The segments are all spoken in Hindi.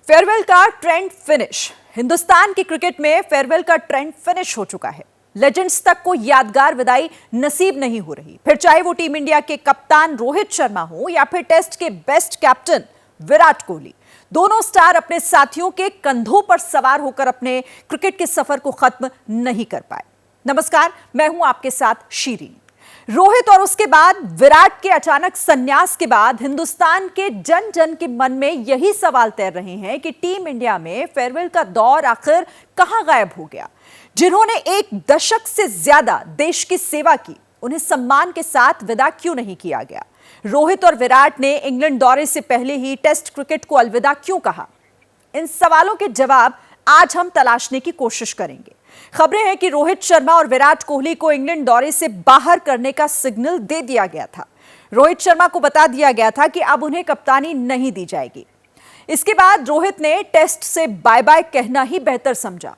फेयरवेल का ट्रेंड फिनिश। हिंदुस्तान की क्रिकेट में फेयरवेल का ट्रेंड फिनिश हो चुका है। लेजेंड्स तक को यादगार विदाई नसीब नहीं हो रही, फिर चाहे वो टीम इंडिया के कप्तान रोहित शर्मा हो या फिर टेस्ट के बेस्ट कैप्टन विराट कोहली। दोनों स्टार अपने साथियों के कंधों पर सवार होकर अपने क्रिकेट के सफर को खत्म नहीं कर पाए। नमस्कार, मैं हूं आपके साथ शीरी। रोहित और उसके बाद विराट के अचानक संन्यास के बाद हिंदुस्तान के जन जन के मन में यही सवाल तैर रहे हैं कि टीम इंडिया में फेयरवेल का दौर आखिर कहां गायब हो गया। जिन्होंने एक दशक से ज्यादा देश की सेवा की, उन्हें सम्मान के साथ विदा क्यों नहीं किया गया। रोहित और विराट ने इंग्लैंड दौरे से पहले ही टेस्ट क्रिकेट को अलविदा क्यों कहा। इन सवालों के जवाब आज हम तलाशने की कोशिश करेंगे। खबरें हैं कि रोहित शर्मा और विराट कोहली को इंग्लैंड दौरे से बाहर करने का सिग्नल दे दिया गया था। रोहित शर्मा को बता दिया गया था कि अब उन्हें कप्तानी नहीं दी जाएगी। इसके बाद रोहित ने टेस्ट से बाय बाय कहना ही बेहतर समझा।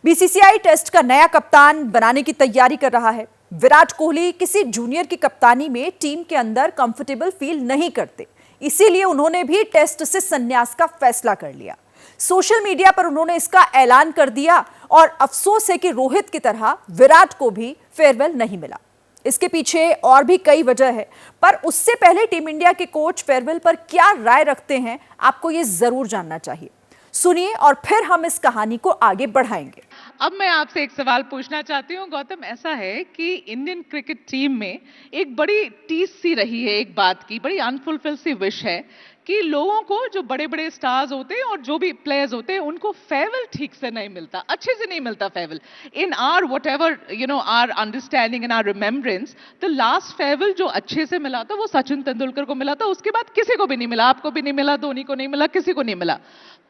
बीसीसीआई टेस्ट का नया कप्तान बनाने की तैयारी कर रहा है। विराट कोहली किसी जूनियर की कप्तानी में टीम के अंदर कंफर्टेबल फील नहीं करते, इसीलिए उन्होंने भी टेस्ट से संन्यास का फैसला कर लिया। सोशल मीडिया पर उन्होंने इसका ऐलान कर दिया और अफसोस है कि रोहित की तरह विराट को भी फेयरवेल नहीं मिला। इसके पीछे और भी कई वजह है, पर उससे पहले टीम इंडिया के कोच फेयरवेल पर क्या राय रखते हैं, आपको यह जरूर जानना चाहिए। सुनिए और फिर हम इस कहानी को आगे बढ़ाएंगे। अब मैं आपसे एक सवाल पूछना चाहती हूँ गौतम। ऐसा है कि इंडियन क्रिकेट टीम में एक बड़ी टीस सी रही है, एक बात की बड़ी अनफुलफिल सी विश है कि लोगों को, जो बड़े बड़े स्टार्स होते हैं और जो भी प्लेयर्स होते हैं, उनको फेयरवेल ठीक से नहीं मिलता, अच्छे से नहीं मिलता farewell. In our whatever our understanding in our remembrance, the last farewell जो अच्छे से मिला था वो सचिन तेंदुलकर को मिला था। उसके बाद किसी को भी नहीं मिला, आपको भी नहीं मिला, धोनी को नहीं मिला, किसी को नहीं मिला।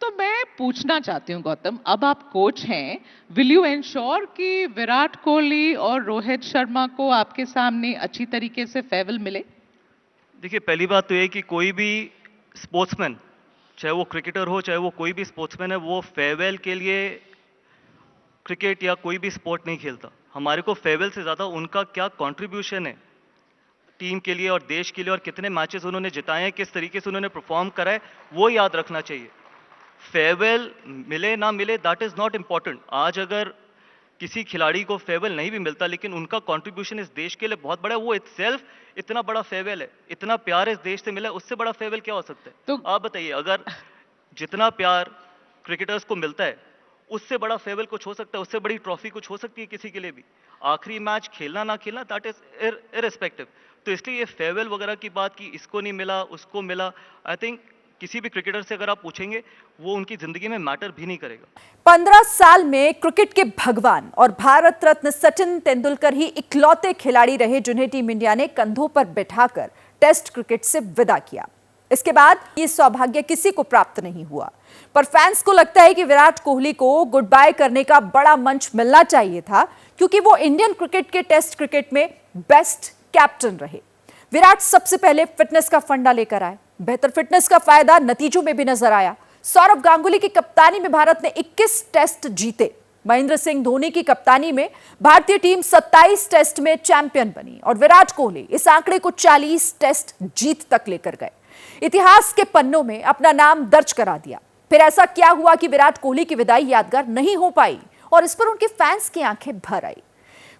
तो मैं पूछना चाहती हूँ गौतम, अब आप कोच हैं, विल यू एंश्योर कि विराट कोहली और रोहित शर्मा को आपके सामने अच्छी तरीके से फेयरवेल मिले? देखिए, पहली बात तो ये कि कोई भी स्पोर्ट्समैन, चाहे वो क्रिकेटर हो चाहे वो कोई भी स्पोर्ट्समैन है, वो फेयरवेल के लिए क्रिकेट या कोई भी स्पोर्ट नहीं खेलता। हमारे को फेयरवेल से ज़्यादा उनका क्या कंट्रीब्यूशन है टीम के लिए और देश के लिए, और कितने मैचेस उन्होंने जिताए हैं, किस तरीके से उन्होंने परफॉर्म करा है, वो याद रखना चाहिए। फेयरवेल मिले ना मिले, दैट इज़ नॉट इम्पॉर्टेंट। आज अगर किसी खिलाड़ी को फेयरवेल नहीं भी मिलता, लेकिन उनका कंट्रीब्यूशन इस देश के लिए बहुत बड़ा है, वो इटसेल्फ इतना बड़ा फेयरवेल है, इतना प्यार इस देश से मिला है, उससे बड़ा फेयरवेल क्या हो सकता है? तो आप बताइए, अगर जितना प्यार क्रिकेटर्स को मिलता है, उससे बड़ा फेयरवेल कुछ हो सकता है? उससे बड़ी ट्रॉफी कुछ हो सकती है किसी के लिए भी? आखिरी मैच खेलना ना खेलना, दैट इज इररिस्पेक्टिव। तो इसलिए ये फेयरवेल वगैरह की बात की इसको नहीं मिला उसको मिला, आई थिंक किसी भी क्रिकेटर से अगर आप पूछेंगे, वो उनकी जिंदगी में मैटर भी नहीं करेगा। 15 साल में क्रिकेट के भगवान और भारत रत्न सचिन तेंदुलकर ही इकलौते खिलाड़ी रहे जिन्हें टीम इंडिया ने कंधों पर बिठाकर टेस्ट क्रिकेट से विदा किया। इसके बाद ये सौभाग्य किसी को प्राप्त नहीं हुआ, पर फैंस को लगता है कि विराट कोहली को गुड बाय करने का बड़ा मंच मिलना चाहिए था, क्योंकि वो इंडियन क्रिकेट के टेस्ट क्रिकेट में बेस्ट कैप्टन रहे। विराट सबसे पहले फिटनेस का फंडा लेकर आए। बेहतर फिटनेस का फायदा नतीजों में भी नजर आया। सौरव गांगुली की कप्तानी में भारत ने 21 टेस्ट जीते। महेंद्र सिंह धोनी की कप्तानी में भारतीय टीम 27 टेस्ट में चैंपियन बनी और विराट कोहली इस आंकड़े को 40 टेस्ट जीत तक लेकर गए। इतिहास के पन्नों में अपना नाम दर्ज करा दिया। फिर ऐसा क्या हुआ कि विराट कोहली की विदाई यादगार नहीं हो पाई और इस पर उनके फैंस की आंखें भर आई।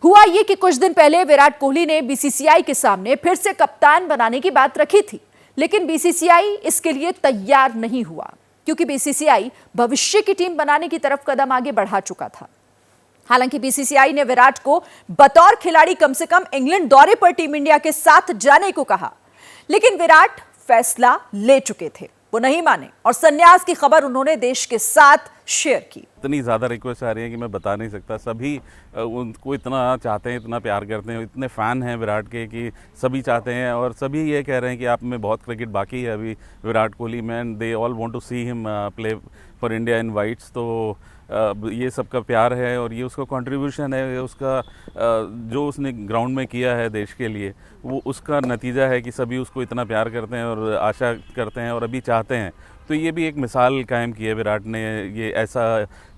हुआ ये कि कुछ दिन पहले विराट कोहली ने बीसीसीआई के सामने फिर से कप्तान बनाने की बात रखी थी, लेकिन बीसीसीआई इसके लिए तैयार नहीं हुआ, क्योंकि बीसीसीआई भविष्य की टीम बनाने की तरफ कदम आगे बढ़ा चुका था। हालांकि बीसीसीआई ने विराट को बतौर खिलाड़ी कम से कम इंग्लैंड दौरे पर टीम इंडिया के साथ जाने को कहा, लेकिन विराट फैसला ले चुके थे, वो नहीं माने और संन्यास की खबर उन्होंने देश के साथ शेयर की। इतनी ज़्यादा रिक्वेस्ट आ रही है कि मैं बता नहीं सकता। सभी उनको इतना चाहते हैं, इतना प्यार करते हैं, इतने फ़ैन हैं विराट के कि सभी चाहते हैं और सभी ये कह रहे हैं कि आप में बहुत क्रिकेट बाकी है अभी विराट कोहली में। They all want to see him play for India in whites. तो ये सबका प्यार है और ये उसका कंट्रीब्यूशन है, उसका जो उसने ग्राउंड में किया है देश के लिए, वो उसका नतीजा है कि सभी उसको इतना प्यार करते हैं और आशा करते हैं और अभी चाहते हैं। तो ये भी एक मिसाल कायम की है विराट ने। ये ऐसा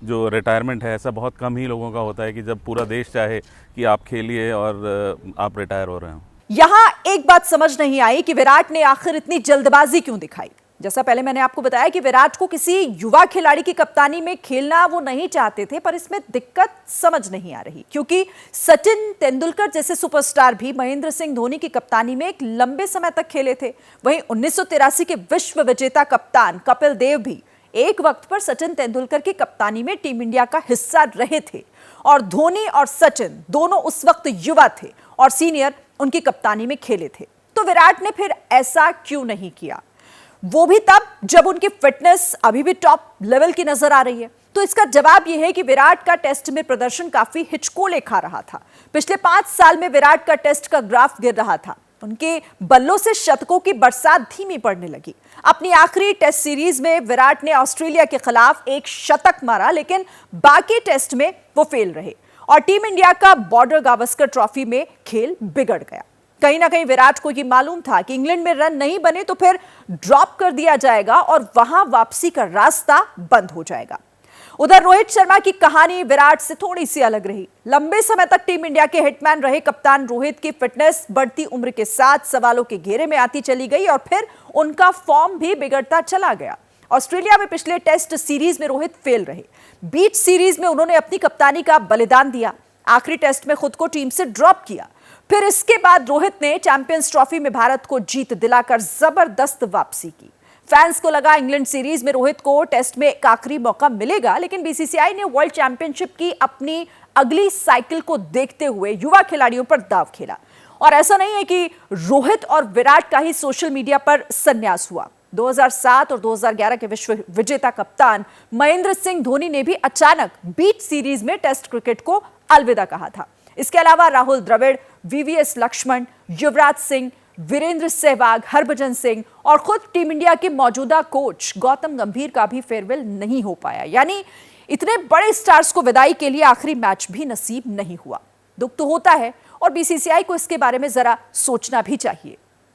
जो रिटायरमेंट है, ऐसा बहुत कम ही लोगों का होता है कि जब पूरा देश चाहे कि आप खेलिए और आप रिटायर हो रहे हो। यहां एक बात समझ नहीं आई कि विराट ने आखिर इतनी जल्दबाजी क्यों दिखाई। जैसा पहले मैंने आपको बताया कि विराट को किसी युवा खिलाड़ी की कप्तानी में खेलना वो नहीं चाहते थे, पर इसमें दिक्कत समझ नहीं आ रही, क्योंकि सचिन तेंदुलकर जैसे सुपरस्टार भी महेंद्र सिंह धोनी की कप्तानी में एक लंबे समय तक खेले थे। वहीं 1983 के विश्व विजेता कप्तान कपिल देव भी एक वक्त पर सचिन तेंदुलकर की कप्तानी में टीम इंडिया का हिस्सा रहे थे, और धोनी और सचिन दोनों उस वक्त युवा थे और सीनियर उनकी कप्तानी में खेले थे। तो विराट ने फिर ऐसा क्यों नहीं किया, वो भी तब जब उनकी फिटनेस अभी भी टॉप लेवल की नजर आ रही है? तो इसका जवाब यह है कि विराट का टेस्ट में प्रदर्शन काफी हिचकोले खा रहा था। पिछले 5 साल में विराट का टेस्ट का ग्राफ गिर रहा था, उनके बल्लों से शतकों की बरसात धीमी पड़ने लगी। अपनी आखिरी टेस्ट सीरीज में विराट ने ऑस्ट्रेलिया के खिलाफ एक शतक मारा, लेकिन बाकी टेस्ट में वो फेल रहे और टीम इंडिया का बॉर्डर गावस्कर ट्रॉफी में खेल बिगड़ गया। कहीं ना कहीं विराट को यह मालूम था कि इंग्लैंड में रन नहीं बने तो फिर ड्रॉप कर दिया जाएगा और वहां वापसी का रास्ता बंद हो जाएगा। उधर रोहित शर्मा की कहानी विराट से थोड़ी सी अलग रही। लंबे समय तक टीम इंडिया के हिटमैन रहे कप्तान रोहित की फिटनेस बढ़ती उम्र के साथ सवालों के घेरे में आती चली गई और फिर उनका फॉर्म भी बिगड़ता चला गया। ऑस्ट्रेलिया में पिछले टेस्ट सीरीज में रोहित फेल रहे। बीच सीरीज में उन्होंने अपनी कप्तानी का बलिदान दिया, आखिरी टेस्ट में खुद को टीम से ड्रॉप किया। फिर इसके बाद रोहित ने चैंपियंस ट्रॉफी में भारत को जीत दिलाकर जबरदस्त वापसी की। फैंस को लगा इंग्लैंड सीरीज में रोहित को टेस्ट में एक आखिरी मौका मिलेगा, लेकिन बीसीसीआई ने वर्ल्ड चैंपियनशिप की अपनी अगली साइकिल को देखते हुए युवा खिलाड़ियों पर दांव खेला। और ऐसा नहीं है कि रोहित और विराट का ही सोशल मीडिया पर संन्यास हुआ। 2007 और 2011 के विश्व विजेता कप्तान महेंद्र सिंह धोनी ने भी अचानक बीच सीरीज में टेस्ट क्रिकेट को अलविदा कहा था। इसके अलावा राहुल द्रविड़, वीवीएस लक्ष्मण, युवराज सिंह, वीरेंद्र सहवाग, हरभजन सिंह और खुद टीम इंडिया के मौजूदा कोच गौतम गंभीर का भी फेयरवेल नहीं हो पाया। यानी इतने बड़े स्टार्स को विदाई के लिए आखिरी मैच भी नसीब नहीं हुआ। दुख तो होता है और बीसीसीआई को इसके बारे में जरा सोचना भी चाहिए।